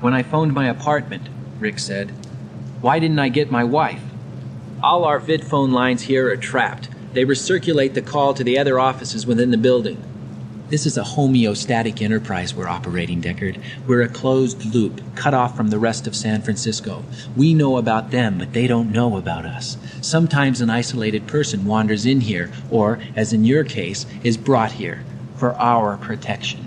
When I phoned my apartment, Rick said. Why didn't I get my wife? All our vid phone lines here are trapped. They recirculate the call to the other offices within the building. This is a homeostatic enterprise we're operating, Deckard. We're a closed loop, cut off from the rest of San Francisco. We know about them, but they don't know about us. Sometimes an isolated person wanders in here, or, as in your case, is brought here, for our protection.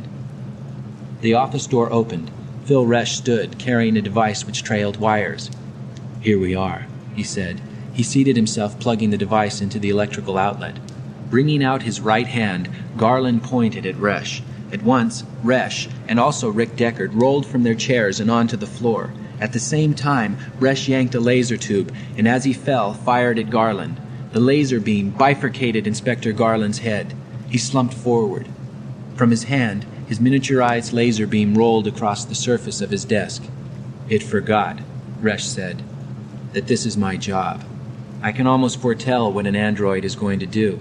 The office door opened. Phil Resch stood, carrying a device which trailed wires. Here we are, he said. He seated himself, plugging the device into the electrical outlet. Bringing out his right hand, Garland pointed at Resch. At once, Resch, and also Rick Deckard, rolled from their chairs and onto the floor. At the same time, Resch yanked a laser tube, and as he fell, fired at Garland. The laser beam bifurcated Inspector Garland's head. He slumped forward. From his hand, his miniaturized laser beam rolled across the surface of his desk. It forgot, Resch said, that this is my job. I can almost foretell what an android is going to do.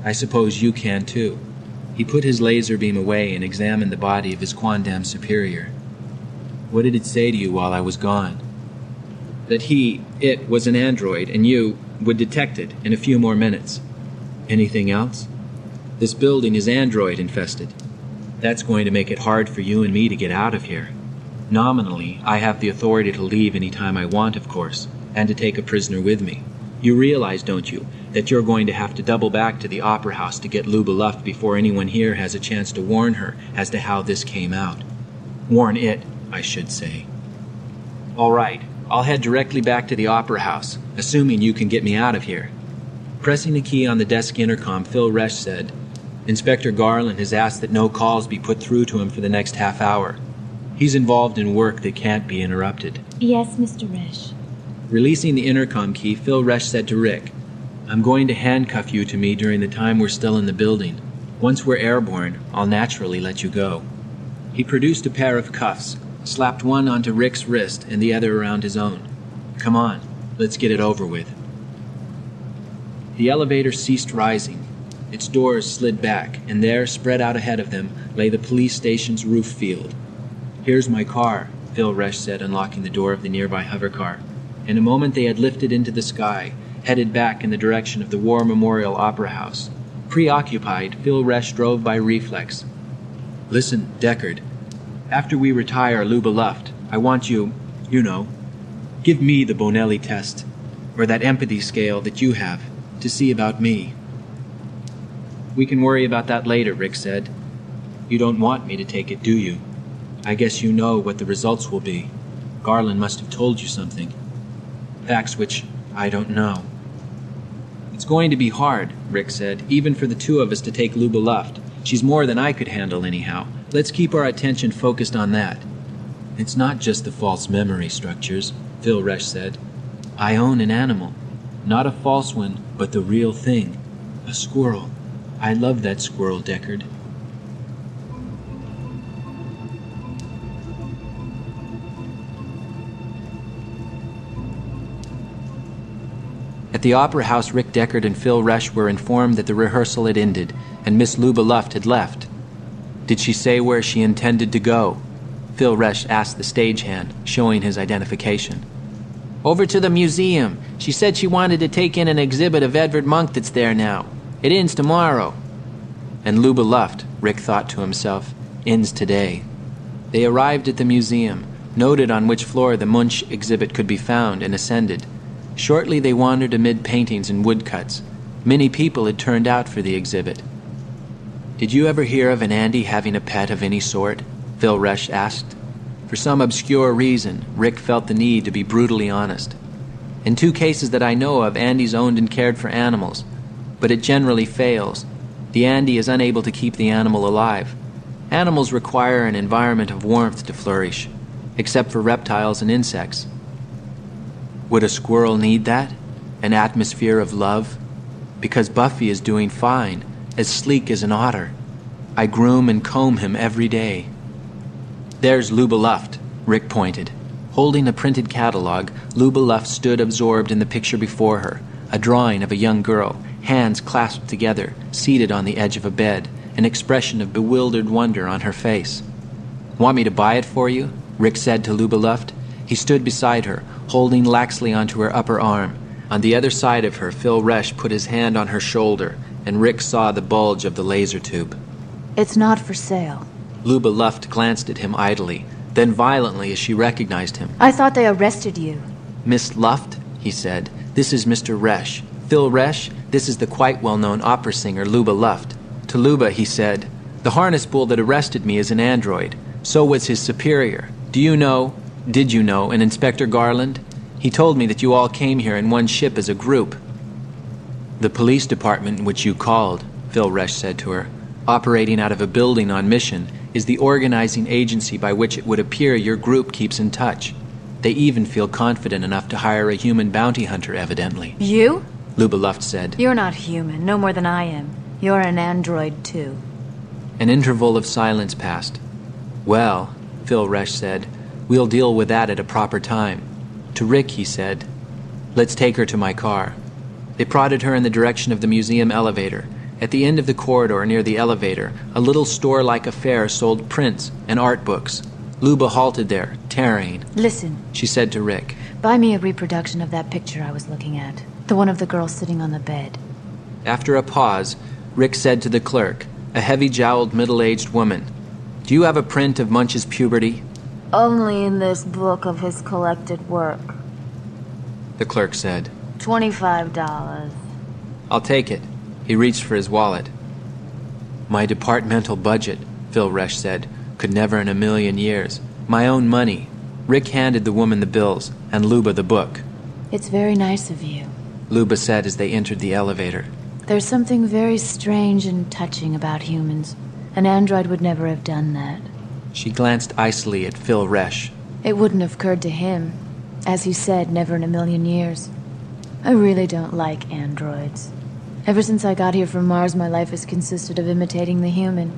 I suppose you can too. He put his laser beam away and examined the body of his quondam superior. What did it say to you while I was gone? That it was an android, and you would detect it in a few more minutes. Anything else? This building is android infested. That's going to make it hard for you and me to get out of here. Nominally, I have the authority to leave any time I want, of course, and to take a prisoner with me. You realize, don't you, that you're going to have to double back to the Opera House to get Luba Luft before anyone here has a chance to warn her as to how this came out. Warn it, I should say. All right, I'll head directly back to the Opera House, assuming you can get me out of here. Pressing the key on the desk intercom, Phil Resch said, Inspector Garland has asked that no calls be put through to him for the next half hour. He's involved in work that can't be interrupted. Yes, Mr. Resch. Releasing the intercom key, Phil Resch said to Rick, I'm going to handcuff you to me during the time we're still in the building. Once we're airborne, I'll naturally let you go. He produced a pair of cuffs, slapped one onto Rick's wrist and the other around his own. Come on, let's get it over with. The elevator ceased rising. Its doors slid back, and there, spread out ahead of them, lay the police station's roof field. Here's my car, Phil Resch said, unlocking the door of the nearby hovercar. In a moment they had lifted into the sky, headed back in the direction of the War Memorial Opera House. Preoccupied, Phil Resch drove by reflex. Listen, Deckard. After we retire Luba Luft, I want you, give me the Bonelli test, or that empathy scale that you have, to see about me. We can worry about that later, Rick said. You don't want me to take it, do you? I guess you know what the results will be. Garland must have told you something. Facts which I don't know. It's going to be hard, Rick said, even for the two of us to take Luba Luft. She's more than I could handle anyhow. Let's keep our attention focused on that. It's not just the false memory structures, Phil Resch said. I own an animal. Not a false one, but the real thing. A squirrel. I love that squirrel, Deckard. At the Opera House, Rick Deckard and Phil Resch were informed that the rehearsal had ended, and Miss Luba Luft had left. Did she say where she intended to go? Phil Resch asked the stagehand, showing his identification. Over to the museum. She said she wanted to take in an exhibit of Edvard Munch that's there now. It ends tomorrow. And Luba Luft, Rick thought to himself, ends today. They arrived at the museum, noted on which floor the Munch exhibit could be found, and ascended. Shortly they wandered amid paintings and woodcuts. Many people had turned out for the exhibit. Did you ever hear of an Andy having a pet of any sort? Phil Resch asked. For some obscure reason, Rick felt the need to be brutally honest. In 2 cases that I know of, Andy's owned and cared for animals, but it generally fails. The Andy is unable to keep the animal alive. Animals require an environment of warmth to flourish, except for reptiles and insects. Would a squirrel need that? An atmosphere of love? Because Buffy is doing fine, as sleek as an otter. I groom and comb him every day. There's Luba Luft, Rick pointed. Holding a printed catalog, Luba Luft stood absorbed in the picture before her, a drawing of a young girl, hands clasped together, seated on the edge of a bed, an expression of bewildered wonder on her face. Want me to buy it for you? Rick said to Luba Luft. He stood beside her, holding laxly onto her upper arm. On the other side of her, Phil Resch put his hand on her shoulder, and Rick saw the bulge of the laser tube. It's not for sale. Luba Luft glanced at him idly, then violently as she recognized him. I thought they arrested you. Miss Luft, he said, this is Mr. Resch. Phil Resch, this is the quite well-known opera singer Luba Luft. To Luba, he said, the harness bull that arrested me is an android. So was his superior. Did you know, an Inspector Garland? He told me that you all came here in one ship as a group. The police department in which you called, Phil Resch said to her, operating out of a building on mission, is the organizing agency by which it would appear your group keeps in touch. They even feel confident enough to hire a human bounty hunter, evidently. You? Luba Luft said. You're not human, no more than I am. You're an android, too. An interval of silence passed. Well, Phil Resch said, we'll deal with that at a proper time. To Rick, he said, let's take her to my car. They prodded her in the direction of the museum elevator. At the end of the corridor near the elevator, a little store-like affair sold prints and art books. Luba halted there, tarrying. Listen, she said to Rick. Buy me a reproduction of that picture I was looking at. The one of the girl sitting on the bed. After a pause, Rick said to the clerk, a heavy-jowled, middle-aged woman, do you have a print of Munch's puberty? Only in this book of his collected work. The clerk said. $25. I'll take it. He reached for his wallet. My departmental budget, Phil Resch said, could never in a million years. My own money. Rick handed the woman the bills, and Luba the book. It's very nice of you, Luba said as they entered the elevator. There's something very strange and touching about humans. An android would never have done that. She glanced icily at Phil Resch. It wouldn't have occurred to him. As you said, never in a million years. I really don't like androids. Ever since I got here from Mars, my life has consisted of imitating the human.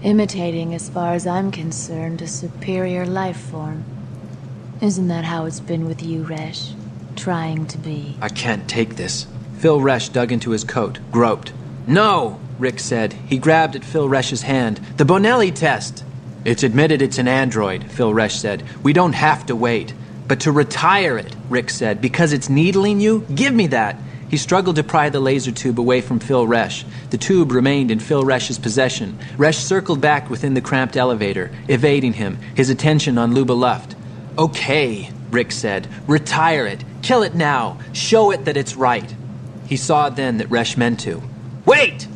Imitating, as far as I'm concerned, a superior life form. Isn't that how it's been with you, Resch? Trying to be. I can't take this. Phil Resch dug into his coat, groped. No, Rick said. He grabbed at Phil Resch's hand. The Bonelli test! It's admitted it's an android, Phil Resch said. We don't have to wait. But to retire it, Rick said, because it's needling you? Give me that! He struggled to pry the laser tube away from Phil Resch. The tube remained in Phil Resch's possession. Resch circled back within the cramped elevator, evading him, his attention on Luba Luft. Okay, Rick said. Retire it. Kill it now. Show it that it's right. He saw then that Resch meant to. Wait!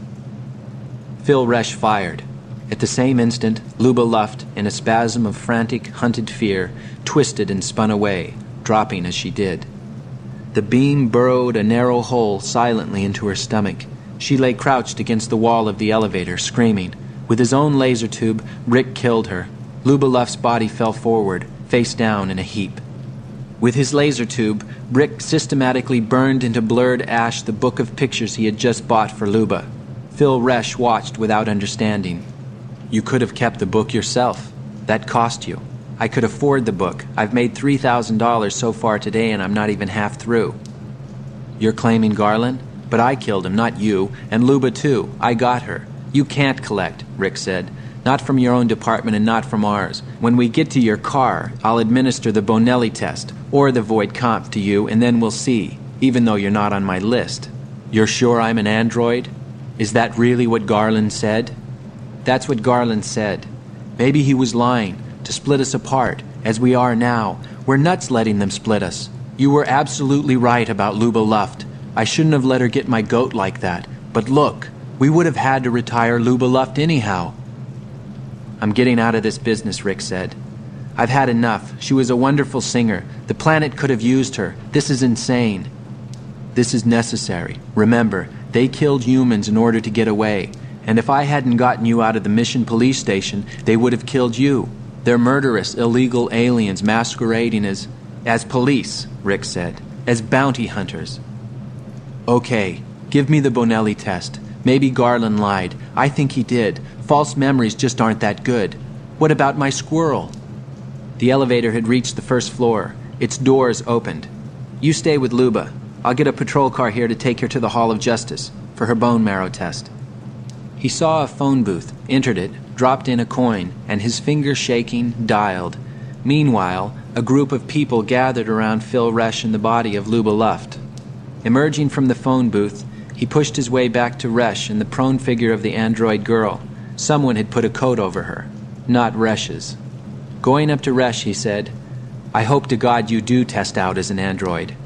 Phil Resch fired. At the same instant, Luba Luft, in a spasm of frantic, hunted fear, twisted and spun away, dropping as she did. The beam burrowed a narrow hole silently into her stomach. She lay crouched against the wall of the elevator, screaming. With his own laser tube, Rick killed her. Luba Luft's body fell forward, face down in a heap. With his laser tube, Rick systematically burned into blurred ash the book of pictures he had just bought for Luba. Phil Resch watched without understanding. You could have kept the book yourself. That cost you. I could afford the book. I've made $3,000 so far today and I'm not even half through. You're claiming Garland? But I killed him, not you. And Luba too. I got her. You can't collect, Rick said. Not from your own department and not from ours. When we get to your car, I'll administer the Bonelli test, or the Void Comp to you, and then we'll see, even though you're not on my list. You're sure I'm an android? Is that really what Garland said? That's what Garland said. Maybe he was lying, to split us apart, as we are now. We're nuts letting them split us. You were absolutely right about Luba Luft. I shouldn't have let her get my goat like that. But look, we would have had to retire Luba Luft anyhow. I'm getting out of this business, Rick said. I've had enough. She was a wonderful singer. The planet could have used her. This is insane. This is necessary. Remember, they killed humans in order to get away. And if I hadn't gotten you out of the Mission Police Station, they would have killed you. They're murderous, illegal aliens masquerading as police, Rick said. As bounty hunters. Okay, give me the Bonelli test. Maybe Garland lied. I think he did. False memories just aren't that good. What about my squirrel? The elevator had reached the first floor. Its doors opened. You stay with Luba. I'll get a patrol car here to take her to the Hall of Justice for her bone marrow test. He saw a phone booth, entered it, dropped in a coin, and his finger shaking, dialed. Meanwhile, a group of people gathered around Phil Resch and the body of Luba Luft. Emerging from the phone booth, he pushed his way back to Resch and the prone figure of the android girl. Someone had put a coat over her, not Resch's. Going up to Resch, he said, "I hope to God you do test out as an android."